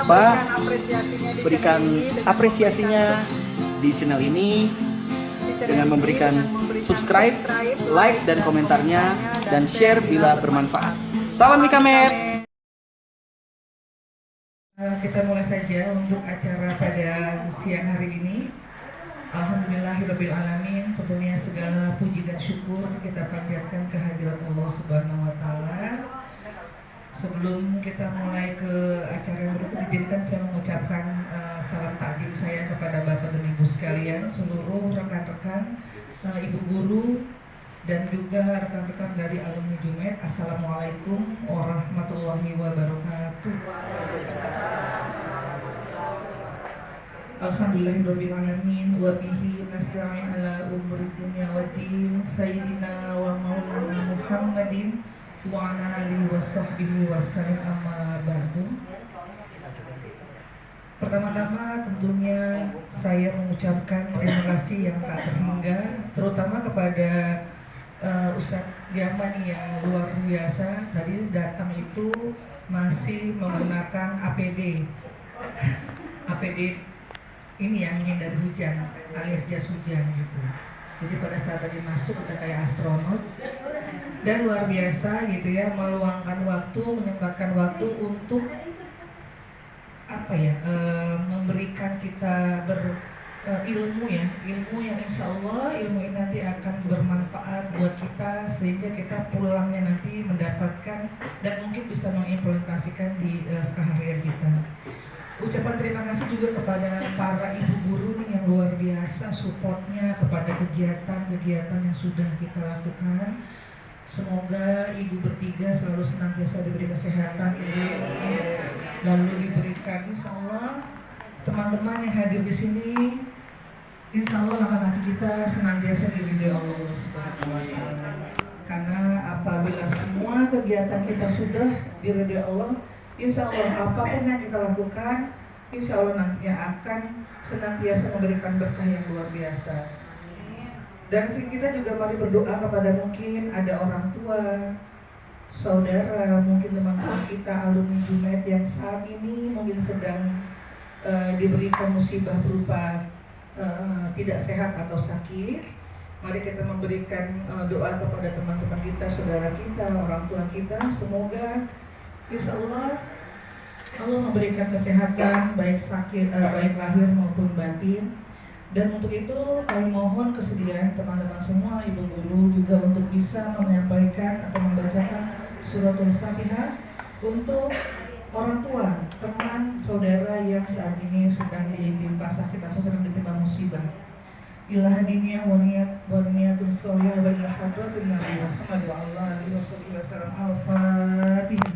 lupa berikan apresiasinya di channel ini dengan memberikan subscribe, like dan komentarnya, dan share bila bermanfaat. Salam Mikamet. Kita mulai saja untuk acara pada siang hari ini. Alhamdulillahirrabbilalamin. Tentunya segala puji dan syukur kita panjatkan kehadirat Allah Subhanahu wa Ta'ala. Sebelum kita mulai ke acara yang berikut, izinkan saya mengucapkan salam takjim saya kepada Bapak dan Ibu sekalian, seluruh rekan-rekan, Ibu guru, dan juga rekan-rekan dari alumni Jumet. Assalamualaikum warahmatullahi wabarakatuh. Alhamdulillahirrabbilalamin wa bihi nasta'in ala umuri dunya waddin sayyidina wa maulana Muhammadin wa ala alihi wa sahbihi wa sallam, amma ba'du. Pertama-tama tentunya saya mengucapkan terima kasih yang tak terhingga, terutama kepada Ustadz Jaman yang luar biasa. Tadi datang itu masih menggunakan APD ini yang menghindari hujan alias jas hujan gitu. Jadi pada saat tadi masuk udah kayak astronot, dan luar biasa gitu ya, meluangkan waktu, menyempatkan waktu untuk memberikan kita ilmu yang insya Allah ilmu ini nanti akan bermanfaat buat kita, sehingga kita pulangnya nanti mendapatkan dan mungkin bisa mengimplementasikan di keseharian kita. Ucapan terima kasih juga kepada para ibu guru nih yang luar biasa supportnya kepada kegiatan-kegiatan yang sudah kita lakukan. Semoga ibu bertiga selalu senantiasa diberi kesehatan, lalu diberikan insya Allah teman-teman yang hadir di sini, insya Allah langkah kita senantiasa diridhoi Allah Subhanahu wa Ta'ala. Karena apabila semua kegiatan kita sudah diridhoi Allah, insya Allah apapun yang kita lakukan, insya Allah nantinya akan senantiasa memberikan berkah yang luar biasa. Dan kita juga mari berdoa kepada mungkin ada orang tua, saudara, mungkin teman-teman kita alumni Jumet yang saat ini mungkin sedang diberikan musibah berupa tidak sehat atau sakit. Mari kita memberikan doa kepada teman-teman kita, saudara kita, orang tua kita. Semoga insya Allah memberikan kesehatan baik sakit, baik lahir maupun batin. Dan untuk itu kami mohon kesediaan teman-teman semua, ibu guru juga untuk bisa menyampaikan atau membacakan suratul Fatihah untuk orang tua, teman, saudara yang saat ini sedang ditimpa sakit atau sedang ditimpa musibah. Ila hadiniyah wa niyatul sholih wa ila hadratin Nabi Muhammad wa ala alihi wasallam. Al-Fatihah.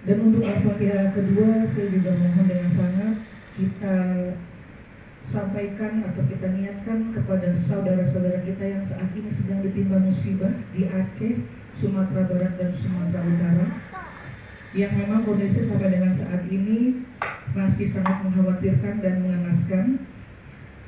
Dan untuk Al-Fatihah kedua, saya juga mohon dengan sangat kita sampaikan atau kita niatkan kepada saudara-saudara kita yang saat ini sedang ditimpa musibah di Aceh, Sumatera Barat dan Sumatera Utara, yang memang kondisi sampai dengan saat ini masih sangat mengkhawatirkan dan mengenaskan.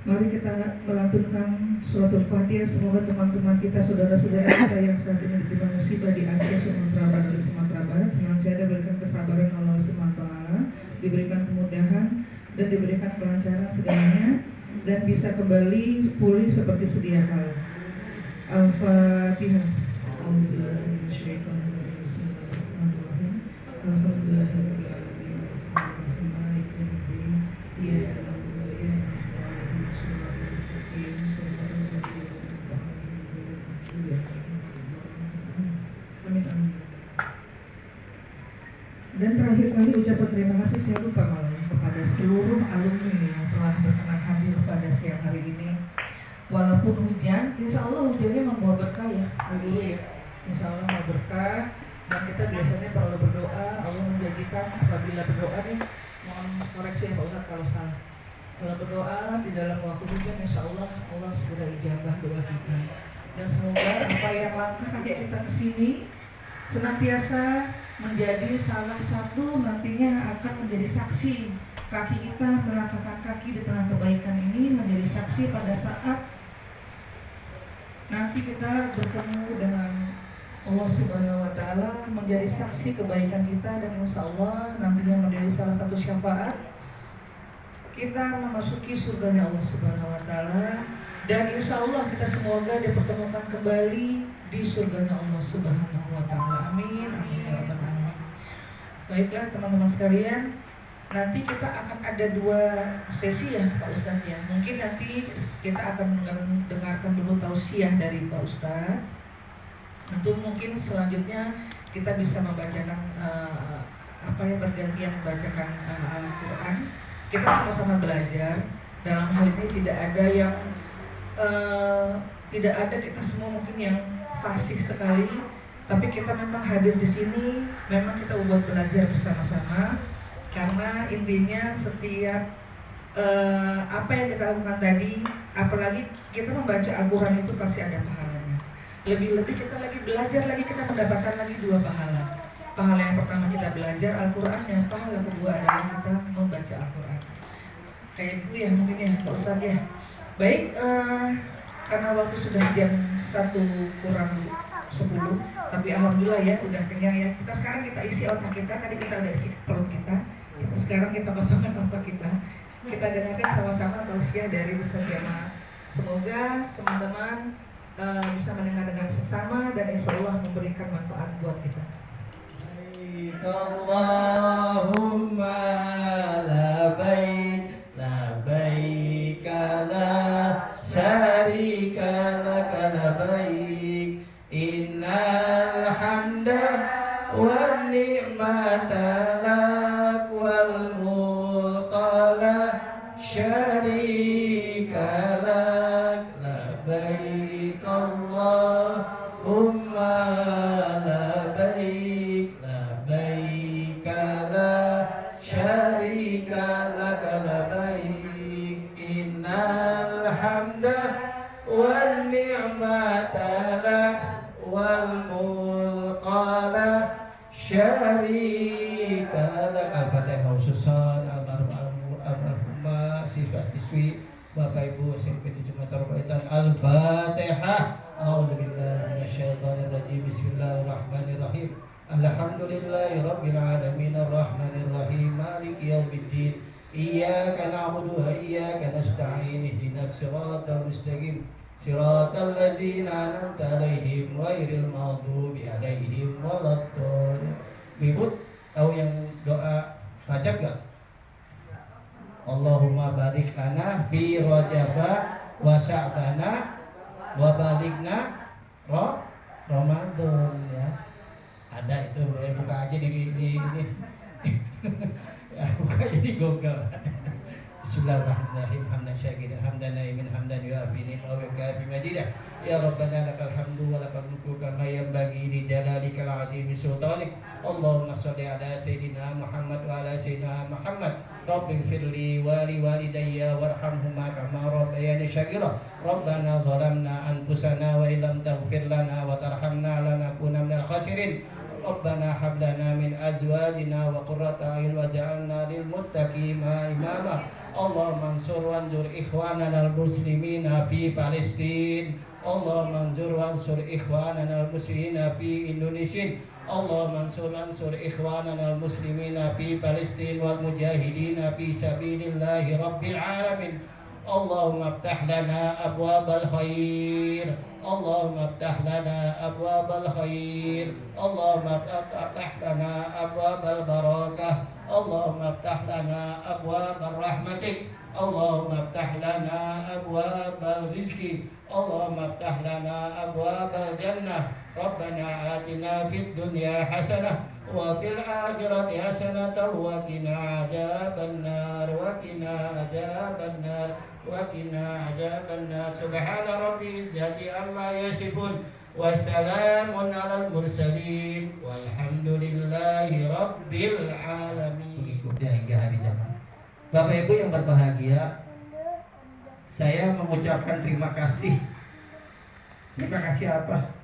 Mari kita melantunkan suratul Fatihah. Semoga teman-teman kita, saudara-saudara kita yang saat ini ditimpa musibah di Aceh, Sumatera Barat dan Sumatera Barat senantiasa diberikan kesabaran Allah Subhanahu wa Ta'ala, diberikan kemudahan dan diberikan kelancaran segalanya, dan bisa kembali pulih seperti sedia kala. Al-Fatihah. Dan terakhir kali ucapan terima kasih saya lupa malam kepada seluruh alumni yang telah berkenan hadir pada siang hari ini. Walaupun hujan, insya Allah hujannya membawa berkah ya, dulu ya. Insya Allah mau berkah, dan kita biasanya perlu berdoa. Allah menjanjikan apabila berdoa nih, mohon koreksi ya Pak Ustadz kalau salah. Kalau berdoa di dalam waktu hujan, insya Allah Allah segera ijabah doa kita. Dan semoga apa yang langkah kaki kita kesini senantiasa menjadi salah satu nantinya akan menjadi saksi. Kaki kita melangkahkan kaki di tengah kebaikan ini menjadi saksi pada saat nanti kita bertemu dengan Allah Subhanahu wa Ta'ala, menjadi saksi kebaikan kita, dan insya Allah nantinya menjadi salah satu syafaat kita memasuki surganya Allah Subhanahu wa Ta'ala, dan insya Allah kita semoga dipertemukan kembali di surganya Allah Subhanahu wa Ta'ala. Amin, amin ya rabbal alamin. Baiklah teman-teman sekalian, nanti kita akan ada 2 sesi ya Pak Ustadz ya. Mungkin nanti kita akan mendengarkan dulu tausiah dari Pak Ustadz. Tentu mungkin selanjutnya kita bisa membacakan bergantian membacakan Al-Quran. Kita sama-sama belajar. Dalam hal ini tidak ada kita semua mungkin yang fasih sekali, tapi kita memang hadir di sini, memang kita buat belajar bersama-sama. Karena intinya setiap apa yang kita lakukan tadi, apalagi kita membaca Al-Quran itu pasti ada pahalanya. Lebih-lebih kita lagi belajar lagi, kita mendapatkan lagi 2 pahala. Pahala yang pertama kita belajar Al-Quran, yang pahala kedua adalah kita membaca Al-Quran. Kayak gitu ya mungkin ya Pak Ustadz ya. Baik, karena waktu sudah jam 1:50, tapi alhamdulillah ya udah kenyang ya. Sekarang kita isi otak kita, tadi kita udah isi perut kita. Sekarang kita kosongkan otak kita. Kita dengarkan sama-sama tausiah dari Ustaz Jamal. Semoga teman-teman bisa mendengar dengan seksama dan insya Allah memberikan manfaat buat kita. Allahumma labbaik labbaik la syarika lak labbaik innal hamda wan ni'mata lak wal mulka la syarika lak labbaik Allahumma labbaik labbaik la syarika lak labbaik innal hamda wan ni'mata lak wal mulka la syarika lak. Al-Fatihah khususan almarhumah siswa-siswi Bapak Ibu SMP 7 Metropolitan. Al-Fatihah. A'udzubillahi minasyaitonir rajim. Bismillahirrahmanirrahim. Alhamdulillahirabbil alamin arrahmanir rahim maliki yaumiddin. Iyyaka na'budu wa iyyaka nasta'in. Ihdinas siratal mustaqim. Siratal ladzina an'amta 'alaihim ghairil maghdubi 'alaihim waladdallin. Ibu tahu yang doa Rajab enggak? Allahumma barik lana fi Rajaba wa Sya'bana wa balikna Ramadan ya. Ada itu, buka aja di ini. Ya, buka aja di Google. Bismillahirrahmanirrahim. Hamdan syakiran hamdan naimin hamdan yu'afini wa yukafi majidah. Ya Rabbana lakal hamdu wa lakal mulku kama yanbaghi li jalalikal azimi sultanik. Allahumma shalli ala sayyidina Muhammad wa ala sayyidina Muhammad. Rabbi firli wa li walidayya warhamhuma kama rabbayani shaghira. Rabbana zalamna anfusana wa illam taghfir lana wa tarhamna lanakunanna minal khasirin. Rabbana hab lana min azwajina wa qurrata a'yun waj'alna lil muttaqina imama. Allahumma ansur wanzur ikhwanana al-muslimina fi Palestin. Allahumma ansur ikhwanana al-muslimina fi Indonesia. Allahumma ansur ikhwanana al-muslimina fi Palestin wal mujahidina fi sabilillahi rabbil alamin. Allahumma aftah lana abwabal khair. Allahumma aftah lana abwabal khair. Allahumma aftah lana abwabal barakah. Allahumma aftah lana abwabal rahmatik. Allahumma aftah lana abwabal rizki. Allahumma aftah lana abwabal jannah. Rabbana atina fid dunya hasanah wa fil akhirati hasanatan wa qina adzabannar wa qina adzabannar wa qina adzabannar. Subhana rabbil izzati amma yasifun wa salamun alal mursalin walhamdulillahi rabbil alamin. Mengikutnya hingga hari kiamat. Bapak Ibu yang berbahagia, saya mengucapkan terima kasih. Terima kasih apa?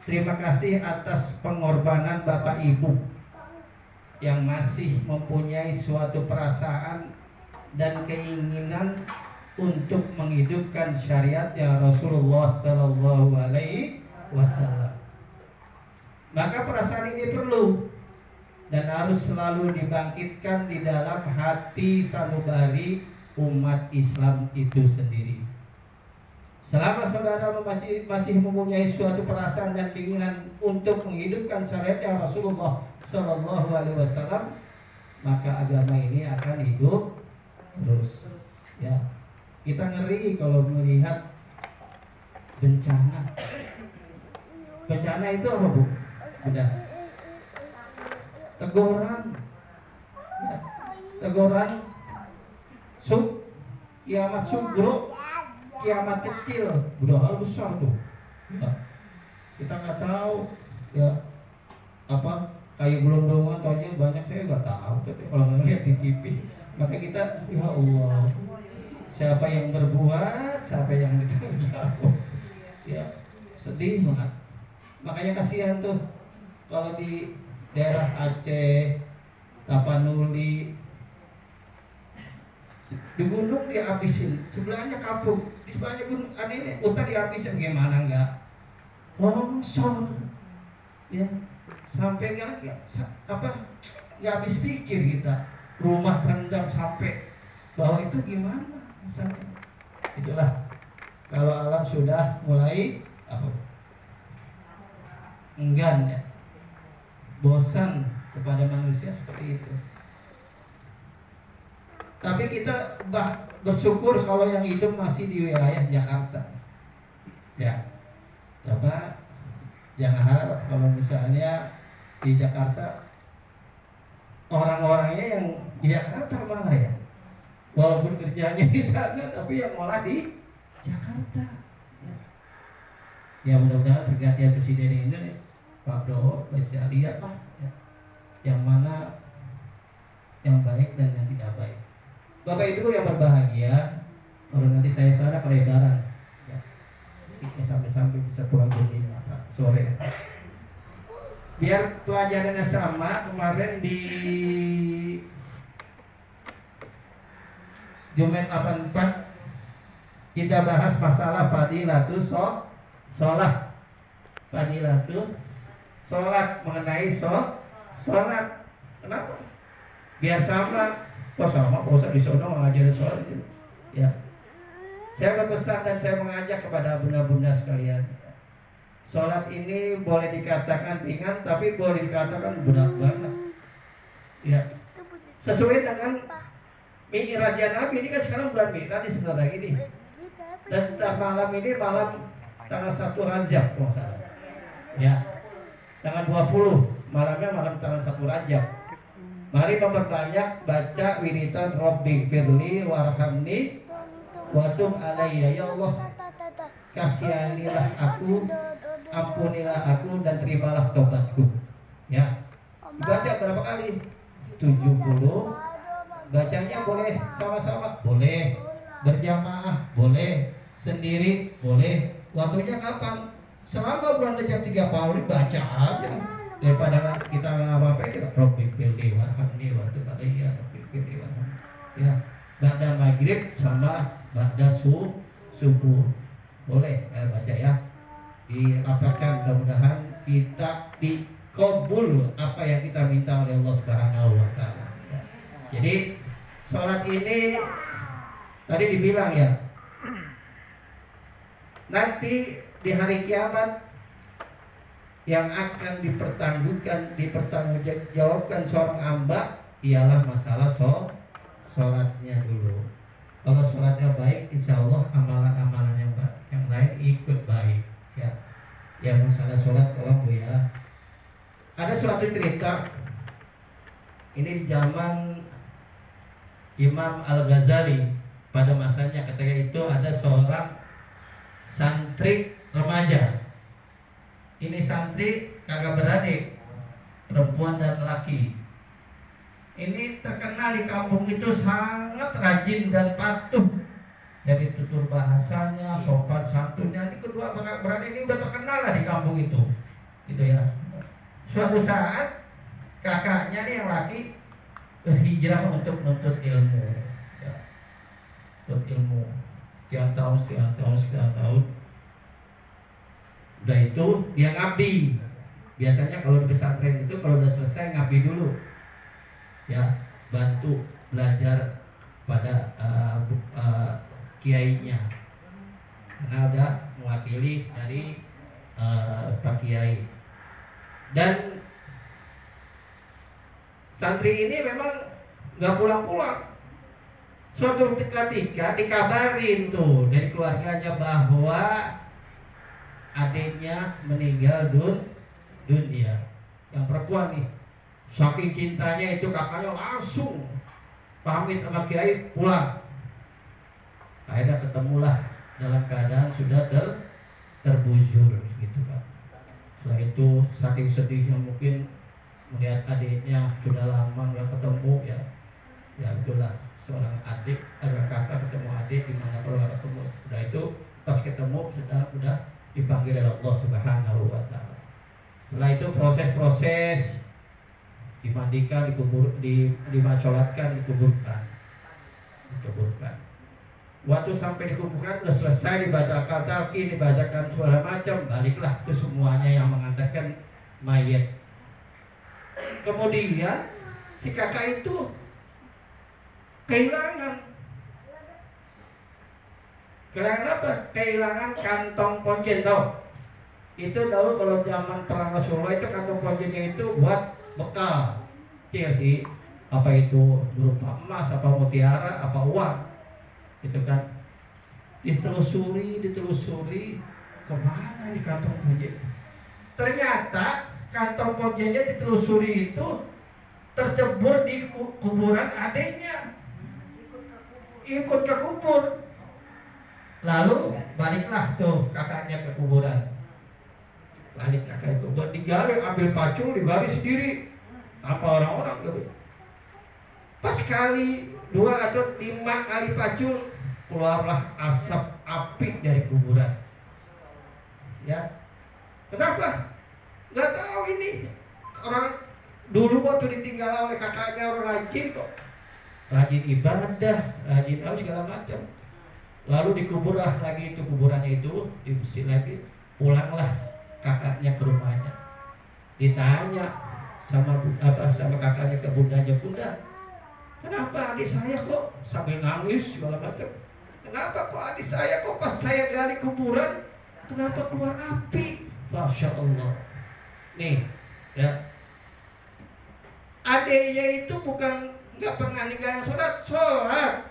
Terima kasih atas pengorbanan Bapak Ibu yang masih mempunyai suatu perasaan dan keinginan untuk menghidupkan syariatnya Rasulullah Sallallahu Alaihi Wasallam. Maka perasaan ini perlu dan harus selalu dibangkitkan di dalam hati sanubari umat Islam itu sendiri. Selama saudara masih mempunyai suatu perasaan dan keinginan untuk menghidupkan syariatnya Rasulullah Sallallahu Alaihi Wasallam, maka agama ini akan hidup terus. Ya, kita ngeri kalau melihat bencana. Bencana itu apa, Bu? Udah. Teguran, ya. Teguran, kiamat subro, kiamat kecil, udah hal besar tuh. Ya. Kita nggak tahu, ya apa kayak gelondongan taunya banyak, saya nggak tahu. Tapi kalau ngeliat di TV, maka kita, ya Allah, siapa yang berbuat, siapa yang bertanggung jawab. Ya, sedih banget. Makanya kasihan tuh kalau di daerah Aceh, Tapanuli, di gunung dihabisin, sebelahnya kampung, di sebelahnya gunung, ini hutan dihabisin, gimana enggak? Longsor, ya, sampai nggak habis pikir kita, rumah rendam sampai bawah itu gimana misalnya? Itulah kalau alam sudah mulai enggan, ya, bosan kepada manusia seperti itu. Tapi kita bersyukur kalau yang hidup masih di wilayah Jakarta. Ya, coba jangan harap kalau misalnya di Jakarta orang-orangnya yang di Jakarta malah, ya, walaupun kerjanya di sana, tapi yang malah di Jakarta. Ya, mudah-mudahan pergantian presiden ini Pak Doho bisa lihat lah, ya, yang mana yang baik dan yang tidak baik. Bapak Ibu yang berbahagia, kalau nanti saya sana kelebaran, ya, sampai bisa pulang jam 5 sore. Biar pelajarannya sama, kemarin di Jumat 84 kita bahas masalah fadilatus sholat. Fadilatus sholat, mengenai sholat. Kenapa? Biar sama. Sama Ustaz di sana mengajar sholat. Ya, saya berpesan dan saya mengajak kepada bunda-bunda sekalian, sholat ini boleh dikatakan ringan, tapi boleh dikatakan berat banget. Ya, sesuai dengan Mi'rajnya Nabi. Ini kan sekarang bulan Mi'raj sebentar lagi nih. Dan setiap malam ini malam tanggal 1 Rajab, kalau salah. Ya, tanggal 20 malamnya malam tanggal 1 Rajab. Mari memperbanyak baca wiridan Rabbi firli warhamni wa tub alayya. Ya Allah, kasihanilah aku, ampunilah aku, dan terimalah tobatku. Ya, baca berapa kali? 70. Bacanya boleh sama-sama, boleh berjamaah, boleh sendiri, boleh. Waktunya kapan? Selama bulan Rajab 30 baca aja, daripada kita ngapain. Rabbi firli warhamni wa tub alayya, Rabbi firli warhamni. Ya, ba'da maghrib sama ba'da subuh boleh baca, ya. Diapakan, mudah-mudahan kita dikabul apa yang kita minta oleh Allah Subhanahu wa taala. Ya. Jadi sholat ini tadi dibilang, ya, nanti di hari kiamat yang akan dipertanggungjawabkan seorang hamba ialah masalah sholatnya dulu. Kalau sholatnya baik, insya Allah amalan-amalan yang lain ikut baik. Ya, yang masalah sholat, kalau Bu, ya, ada suatu cerita. Ini di zaman Imam Al-Ghazali. Pada masanya ketika itu ada seorang santri remaja. Ini santri kakak beradik, perempuan dan laki. Ini terkenal di kampung itu sangat rajin dan patuh. Dari tutur bahasanya, sopan santunnya, ini kedua beradik ini udah terkenal lah di kampung itu, gitu, ya. Suatu saat kakaknya nih yang laki berhijrah untuk menuntut ilmu, ya, menuntut ilmu sekian tahun. Udah itu dia ngabdi. Biasanya kalau di pesantren itu kalau udah selesai ngabdi dulu, ya, bantu belajar pada kiainya, karena udah mewakili dari Pak Kiai. Dan santri ini memang nggak pulang-pulang. Suatu ketika dikabarin tuh dari keluarganya bahwa adiknya meninggal dunia, yang perempuan nih. Saking cintanya itu kakaknya langsung pamit sama Kiai pulang. Akhirnya ketemulah dalam keadaan sudah terbujur gitu kan. Setelah itu saking sedihnya mungkin melihat adiknya sudah lama nggak ketemu, ya itulah seorang adik ada kakak ketemu adik di mana kalau nggak ketemu. Sudah itu pas ketemu sudah dipanggil oleh Allah Subhanahu wa taala. Setelah itu proses dimandikan, dimasolatkan, dikuburkan. Waktu sampai dikuburkan sudah selesai dibaca al-talqin, dibacakan segala macam, baliklah itu semuanya yang mengantarkan mayat. Kemudian si kakak itu kehilangan apa? Kehilangan kantong ponjen, tau? Itu dahulu kalau zaman perang Rasulullah itu kantong ponjennya itu buat bekal, iya sih, apa itu berupa emas, apa mutiara, apa uang, itu kan. Ditelusuri kemana di kantong ponjen. Ternyata kantong ponjennya ditelusuri itu tercebur di kuburan adiknya, ikut ke kubur. Lalu baliklah tuh kakaknya ke kuburan. Balik kakak itu buat digali, ambil pacul, digali sendiri. Apa orang-orang gitu. Pas kali 2 atau 5 kali pacul, keluarlah asap api dari kuburan. Ya, kenapa? Nggak tahu ini. Orang dulu waktu ditinggal oleh kakaknya orang rajin kok, rajin ibadah, rajin segala macam. Lalu dikuburlah lagi itu kuburannya itu, dibersih lagi. Pulanglah kakaknya ke rumahnya. Ditanya sama kakaknya ke bundanya, "Bunda, kenapa adik saya kok?" Sambil nangis segala macam. "Kenapa kok adik saya kok pas saya gali kuburan, kenapa keluar api?" Masya Allah. Nih, ya. Adiknya itu bukan nggak pernah ninggalin sholat.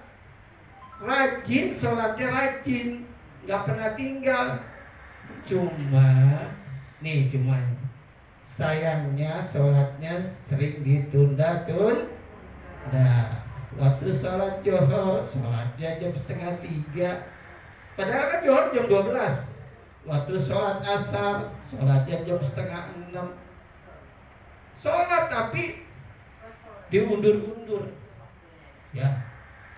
Rajin, sholatnya rajin, nggak pernah tinggal. Cuman sayangnya sholatnya sering ditunda. Waktu sholat Johor, sholatnya jam 2:30. Padahal kan Johor jam 12. Waktu sholat asar, sholatnya jam 5:30. Sholat tapi diundur-undur. Ya,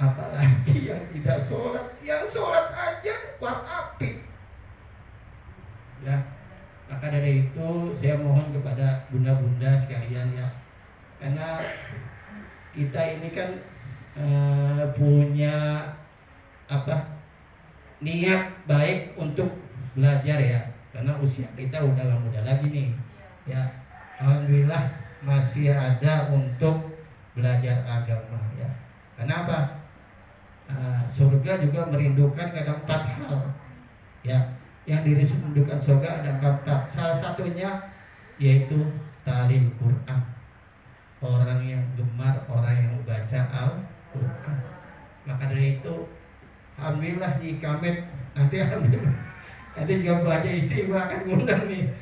apalagi yang tidak sholat, yang sholat aja buat api. Ya, maka dari itu saya mohon kepada bunda-bunda sekalian ya, karena kita ini kan punya niat baik untuk belajar ya, karena usia kita udah gak muda lagi nih ya. Alhamdulillah masih ada untuk belajar agama ya. Kenapa? Surga juga merindukan ada 4 hal ya. Yang dirindukan surga ada 4. Salah satunya yaitu ta'lim Quran. Orang yang gemar, orang yang baca Al-Quran. Maka dari itu alhamdulillah di Kamet nanti juga baca istimewa akan ngundang nih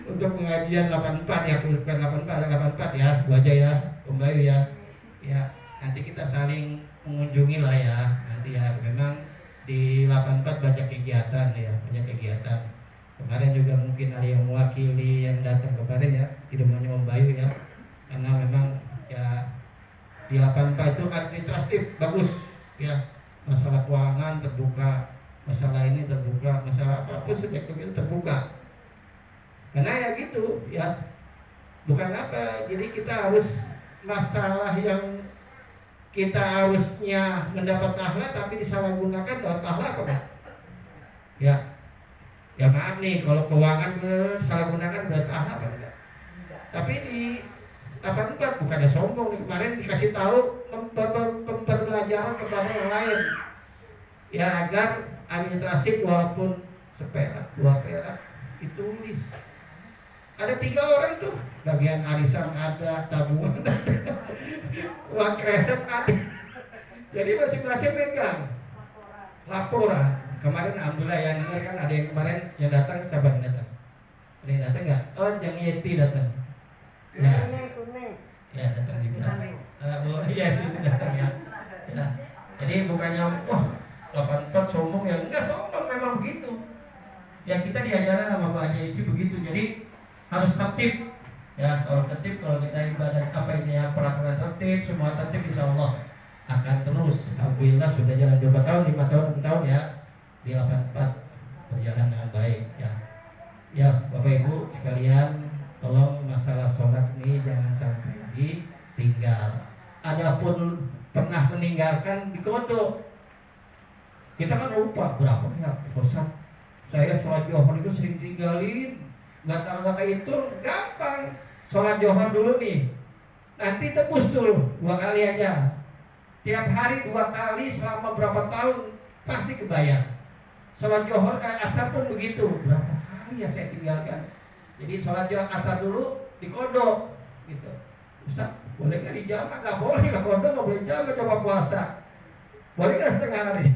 untuk pengajian 84 ya, bukan 84 ya, baca ya, kembali ya. Ya, nanti kita saling mengunjungi lah ya. Nanti ya memang di 84 banyak kegiatan ya, banyak kegiatan. Kemarin juga mungkin ada yang mewakili yang datang kemarin ya, tidak hanya Om Bayu ya. Karena memang ya di 84 itu administratif bagus ya. Masalah keuangan terbuka, masalah ini terbuka, masalah apapun sejak begitu terbuka. Karena ya gitu ya, Bukan apa, jadi kita harus masalah yang kita harusnya mendapat pahala tapi disalahgunakan dapat pahala apa kan? Ya, ya maaf nih kalau keuangan disalahgunakan dapat pahala apa enggak? Tapi di apa enggak, bukannya sombong nih, kemarin dikasih tahu pembelajaran kepada yang lain ya agar administrasi walaupun seperak 2 perak ditulis. Ada 3 orang tuh, bagian arisan ada, tabungan ada, uang kresek ada. Jadi masing-masing pegang laporan. Kemarin alhamdulillah yang dengar kan ada yang kemarin yang datang, sahabat datang. Ada yang datang nggak? Oh, yang Yeti datang. Ya, ya datang juga. Oh iya sih datang ya. Ya. Jadi bukannya wah 84 sombong ya, enggak sombong, memang begitu. Ya kita diajarin sama Pak Haji Isi begitu. Jadi harus tertib. Ya kalau tertib, kalau kita ibadah apa ini ya, peraturan tertib, semua tertib, insya Allah akan terus. Alhamdulillah sudah jalan 2 tahun, 5 tahun, 6 tahun ya di 84 berjalan dengan baik ya. Ya Bapak Ibu sekalian, tolong masalah sholat ini jangan sampai ditinggal. Adapun pernah meninggalkan di kodok, kita kan lupa berapa ya Ustaz. Saya sholat Johor itu sering tinggalin, nggak itu gampang. Sholat Johor dulu nih, nanti tebus dulu 2 kali aja. Tiap hari 2 kali selama berapa tahun pasti kebayang. Sholat Johor kayak asar pun begitu, berapa kali ya saya tinggalkan. Jadi sholat Johor asar dulu di kodok gitu. Ustaz, boleh nggak dijama? Nggak boleh, nggak kodok, nggak boleh jama, coba puasa. Boleh nggak setengah hari?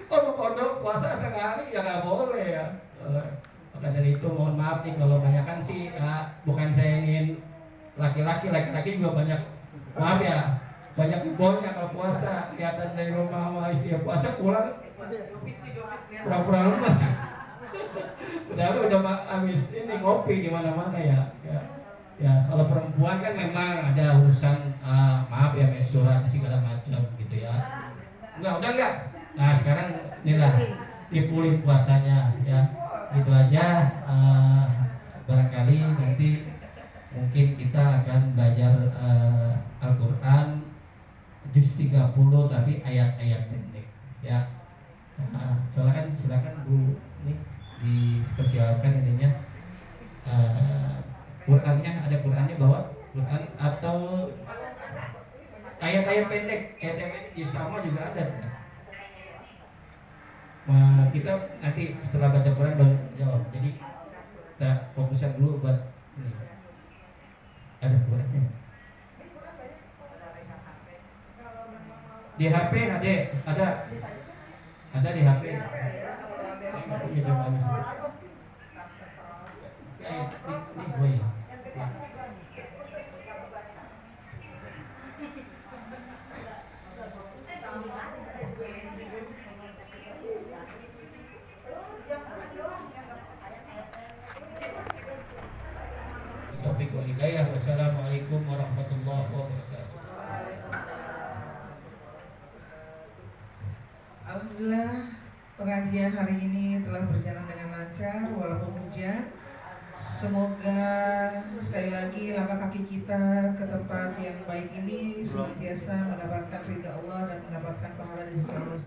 Kalau kodok puasa setengah hari ya nggak boleh ya. Maka dari itu mohon maaf nih kalau banyakan sih bukan saya ingin laki-laki juga banyak, maaf ya, banyak ibunya kalau puasa kelihatan dari rumah sama istri puasa pulang pura-pura lemes. udah habis ini ngopi di mana-mana ya. Ya kalau perempuan kan memang ada urusan maaf ya menstruasi segala macam gitu ya. Udah enggak. Nah sekarang inilah dipulih puasanya ya. Itu aja, barangkali nanti mungkin kita akan belajar Al-Quran juz 30 tapi ayat-ayat pendek ya. Silakan Bu, ini dipersilakan ininya. Qurannya, ada Qurannya bawa Quran atau ayat-ayat pendek, sama juga ada. Kita nanti setelah baca Quran baru jawab. Jadi kita fokuskan dulu buat ini. Ada Qurannya di HP, ada di HP. Taufiq wal hidayah. Wassalamualaikum warahmatullahi wabarakatuh. Alhamdulillah pengajian hari ini telah berjalan dengan lancar walaupun hujan. Semoga sekali lagi langkah kaki kita ke tempat yang baik ini senantiasa mendapatkan ridha Allah dan mendapatkan pahala di sisi Allah.